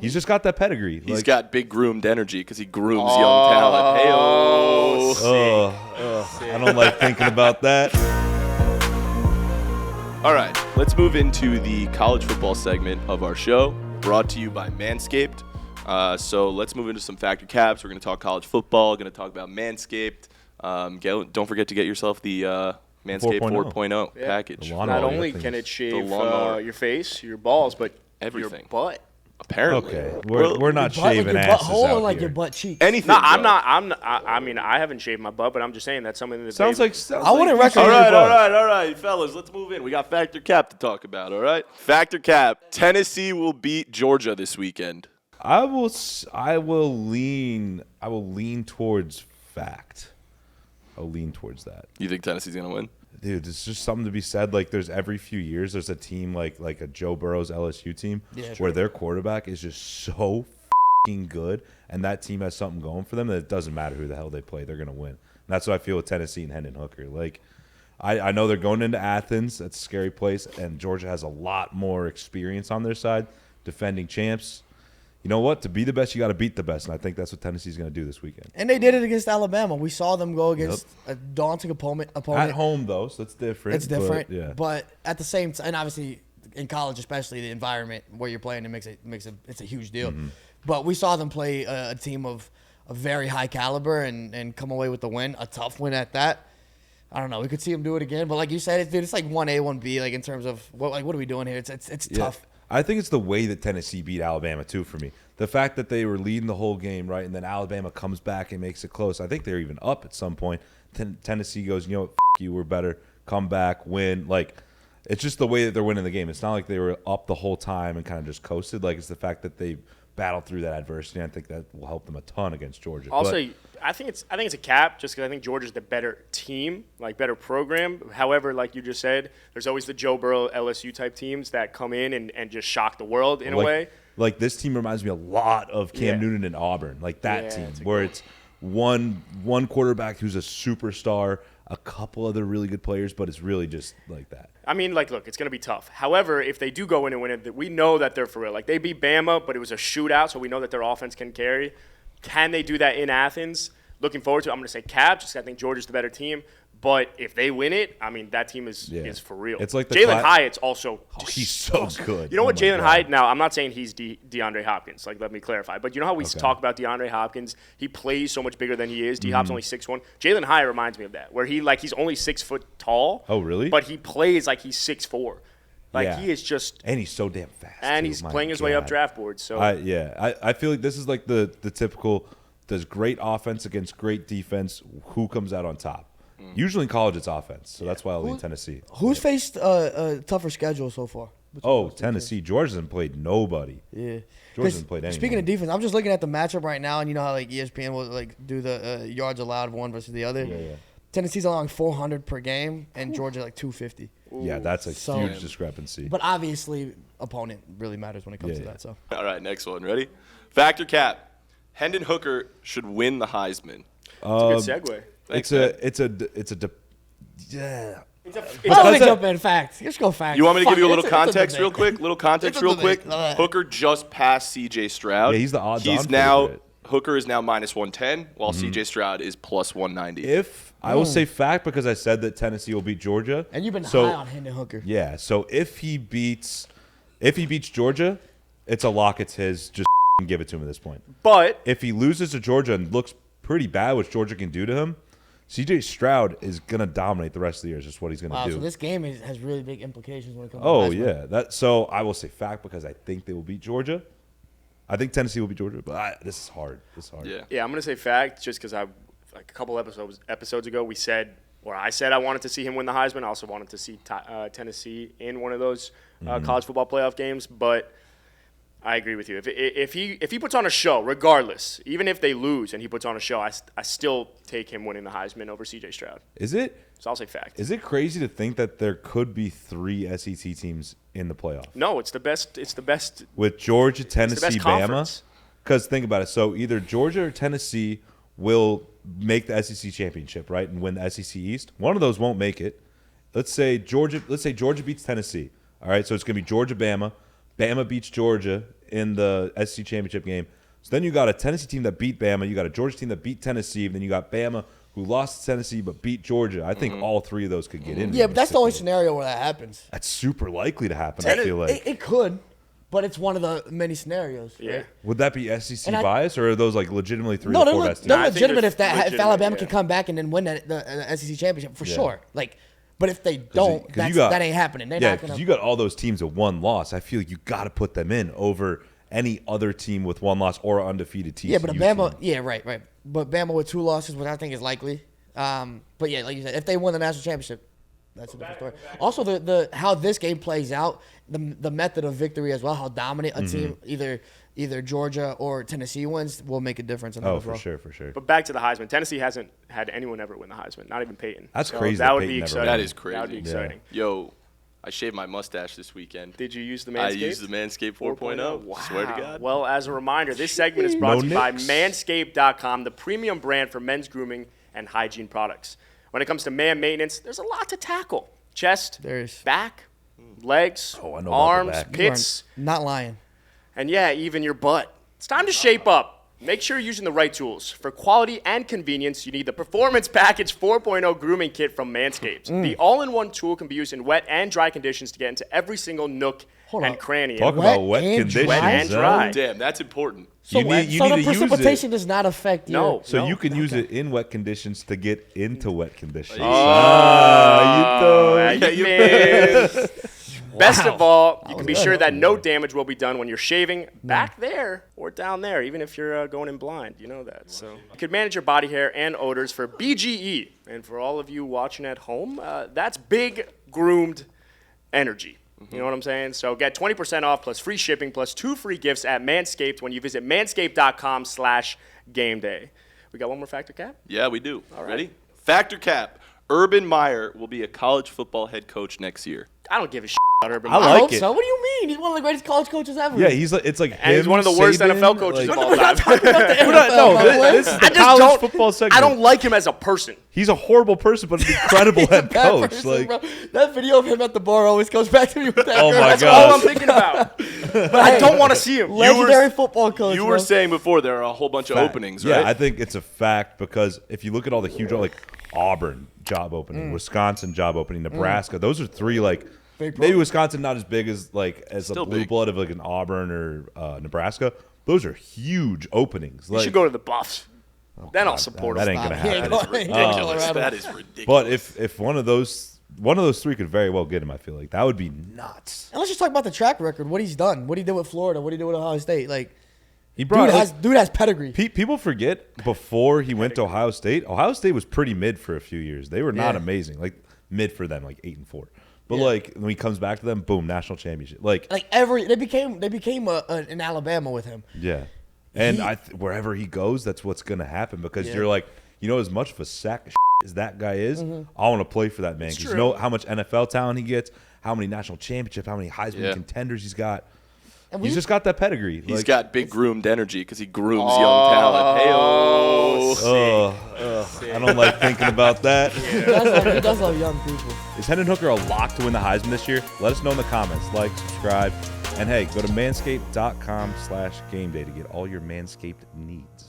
He's just got that pedigree. He's got big groomed energy because he grooms young talent. I don't like thinking about that. All right, let's move into the college football segment of our show, brought to you by Manscaped. So let's move into some factor caps. We're going to talk college football. Going to talk about Manscaped. Don't forget to get yourself the Manscaped 4.0 package. Not only can it shave your face, your balls, but everything. Your butt. Apparently. Okay, we're not shaving asses out like here. your butt cheeks. Anything. No, I'm not. I mean, I haven't shaved my butt, but I'm just saying that's something that Sounds like I wouldn't recommend. All right, fellas, let's move in. We got factor cap to talk about. All right, factor cap. Tennessee will beat Georgia this weekend. I will lean towards fact. I'll lean towards that. You think Tennessee's gonna win? Dude, there's just something to be said. Like, there's every few years, there's a team like a Joe Burrow's LSU team where their quarterback is just so f***ing good, and that team has something going for them that it doesn't matter who the hell they play, they're gonna win. And that's what I feel with Tennessee and Hendon Hooker. Like, I know they're going into Athens. That's a scary place, and Georgia has a lot more experience on their side, defending champs. You know what? To be the best, you got to beat the best, and I think that's what Tennessee's going to do this weekend. And they did it against Alabama. We saw them go against a daunting opponent. At home, though, so that's different. It's different, but at the same time, and obviously in college, especially the environment where you're playing, it's a huge deal. Mm-hmm. But we saw them play a team of a very high caliber and come away with the win, a tough win at that. I don't know. We could see them do it again, but like you said, it's like 1A, 1B, like in terms of what are we doing here? It's tough. I think it's the way that Tennessee beat Alabama, too, for me. The fact that they were leading the whole game, right, and then Alabama comes back and makes it close. I think they're even up at some point. Tennessee goes, you know what, f*** you, we're better. Come back, win. Like, it's just the way that they're winning the game. It's not like they were up the whole time and kind of just coasted. Like, it's the fact that they battled through that adversity. I think that will help them a ton against Georgia. Also, I think it's a cap just because I think Georgia's the better team, like better program. However, like you just said, there's always the Joe Burrow LSU type teams that come in and just shock the world in a way. Like, this team reminds me a lot of Cam Newton and Auburn, like that team, where it's one quarterback who's a superstar, a couple other really good players, but it's really just like that. I mean, like, look, it's going to be tough. However, if they do go in and win it, we know that they're for real. Like, they beat Bama, but it was a shootout, so we know that their offense can carry. Can they do that in Athens? Looking forward to it. I'm going to say cap, just I think Georgia's the better team. But if they win it, I mean, that team is for real. It's like Jalen Hyatt's also he's so good. You know what, Jalen Hyatt, now, I'm not saying he's DeAndre Hopkins. Like, let me clarify. But you know how we talk about DeAndre Hopkins? He plays so much bigger than he is. D-Hop's only 6'1". Jalen Hyatt reminds me of that, where he's only 6 foot tall. Oh, really? But he plays like he's 6'4". Like, he is just – and he's so damn fast. And he's playing his way up draft boards. So I feel like this is like the typical – does great offense against great defense, who comes out on top? Usually in college, it's offense, so that's why I'll lean Tennessee. Who's faced a tougher schedule so far? Tennessee. Georgia hasn't played nobody. Yeah. Georgia hasn't played anyone. Speaking of defense, I'm just looking at the matchup right now, and you know how like ESPN will like do the yards allowed one versus the other? Yeah. Tennessee's allowing 400 per game, and Georgia like 250. Yeah, that's a huge discrepancy. But obviously, opponent really matters when it comes to that. So. All right, next one. Ready? Factor cap. Hendon Hooker should win the Heisman. It's a good segue. It's a Let me jump in. Fact. Let's go fact. You want me to give you a little context real quick? Hooker just passed C.J. Stroud. Yeah, he's the odds-on favorite. Hooker is now minus 110, while C.J. Stroud is plus 190. I will say fact because I said that Tennessee will beat Georgia. And you've been high on Hendon Hooker. Yeah, so if he beats Georgia, it's a lock. It's his. Just give it to him at this point. But if he loses to Georgia and looks pretty bad, which Georgia can do to him, C.J. Stroud is going to dominate the rest of the year. Is just what he's going to do. So this game has really big implications when it comes to Heisman. So I will say fact because I think they will beat Georgia. I think Tennessee will beat Georgia, but this is hard. Yeah, I'm going to say fact just because a couple episodes ago we said, or I said I wanted to see him win the Heisman. I also wanted to see Tennessee in one of those college football playoff games, but I agree with you. If he puts on a show, regardless, even if they lose and he puts on a show, I still take him winning the Heisman over C.J. Stroud. Is it? So I'll say fact. Is it crazy to think that there could be 3 SEC teams in the playoff? No, it's the best. It's the best. With Georgia, Tennessee, Bama? Because think about it. So either Georgia or Tennessee will make the SEC championship, right, and win the SEC East. One of those won't make it. Let's say Georgia beats Tennessee. All right, so it's going to be Georgia, Bama. Bama beats Georgia in the SEC championship game. So then you got a Tennessee team that beat Bama. You got a Georgia team that beat Tennessee. And then you got Bama who lost to Tennessee but beat Georgia. I think all three of those could get in. Yeah, but that's the only scenario where that happens. That's super likely to happen, I feel like. It could, but it's one of the many scenarios. Yeah. Right? Would that be SEC bias, or are those like legitimately three No, or four best teams? they're I think legitimate they're if Alabama legitimate, can yeah. come back and then win the SEC championship for Yeah. sure. Like, but if they don't, that ain't happening. They're Yeah, not gonna. because you got all those teams with one loss. I feel like you got to put them in over any other team with one loss or an undefeated team. Yeah, but Bama. Yeah, right. But Bama with 2 losses, which I think is likely. But yeah, like you said, if they win the national championship, that's a different story. Also, the how this game plays out, the method of victory as well, how dominant a team either Georgia or Tennessee wins will make a difference in that as well. For sure. But back to the Heisman. Tennessee hasn't had anyone ever win the Heisman, not even Peyton. That's So crazy That that would Peyton be never exciting. won. That is crazy. That would be Yeah. exciting. Yo, I shaved my mustache this weekend. Did you use the Manscaped? I used the Manscaped 4.0. Wow. Swear to God. Well, as a reminder, this segment is brought No to you by nicks. Manscaped.com, the premium brand for men's grooming and hygiene products. When it comes to man maintenance, there's a lot to tackle. Chest, There's- back, legs, Oh, I know about the arms, back. You are pits, not lying. and yeah, even your butt. It's time to shape up. Make sure you're using the right tools. For quality and convenience, you need the Performance Package 4.0 grooming kit from Manscaped. The all-in-one tool can be used in wet and dry conditions to get into every single nook Hold and on. cranny. Talk Wet about wet and conditions. dry? Wet and dry. huh? Damn, that's important. So, You need so to the use it. precipitation does not affect No. you. So you can use it in wet conditions to get into wet conditions. Yeah, you missed. Best of all, you was can be good. sure that no damage will be done when you're shaving back there or down there, even if you're going in blind. You know that. So you could manage your body hair and odors for BGE. And for all of you watching at home, that's big groomed energy. You know what I'm saying? So get 20% off plus free shipping plus 2 free gifts at Manscaped when you visit manscaped.com/gameday. We got one more factor, Cap? Yeah, we do. All right. Ready? Factor cap. Urban Meyer will be a college football head coach next year. I don't give a shit about Urban I Meyer. I like hope it. so. What do you mean? He's one of the greatest college coaches ever. Yeah, he's like it's like And he's him, one of the worst Saban, NFL coaches like- of all time. This is the I just college don't. football segment. I don't like him as a person. He's a horrible person, but an incredible head Bad coach. person, Like, bro. That video of him at the bar always goes back to me with that. Oh girl. my That's God. all I'm thinking about. But I don't want to see him. Legendary football coach. You bro. were saying before there are a whole bunch of openings, right? Yeah, I think it's a fact because if you look at all the huge, like Auburn job opening, Wisconsin job opening, Nebraska, those are 3 like Big maybe programs. Wisconsin not as big as like as Still a blue big. blood of like an Auburn or Nebraska. Those are huge openings. You Like, should go to the Buffs. Then I'll God, support that him. ain't gonna Stop. He ain't happen. going- Ridiculous. Colorado. That is ridiculous. But if one of those 3 could very well get him, I feel like that would be nuts. And let's just talk about the track record. What he's done. What he did with Florida. What he did with Ohio State. Like, He brought dude has pedigree. people forget before he went to Ohio State was pretty mid for a few years. They were not Yeah. amazing, like mid for them, like 8-4. But Yeah. like when he comes back to them, boom, national championship. Like They became an Alabama with him. yeah, and He- wherever he goes, that's what's gonna happen because Yeah. you're like, as much of a sack of as that guy is, I want to play for that man because you know how much NFL talent he gets, how many national championships, how many Heisman contenders he's got. And He's just got that pedigree. He's like, got big groomed energy because he grooms young talent. Hey-oh. I don't like thinking about that. he does love young people. Is Hendon Hooker a lock to win the Heisman this year? Let us know in the comments. Like, subscribe, and hey, go to manscaped.com/gameday to get all your Manscaped needs.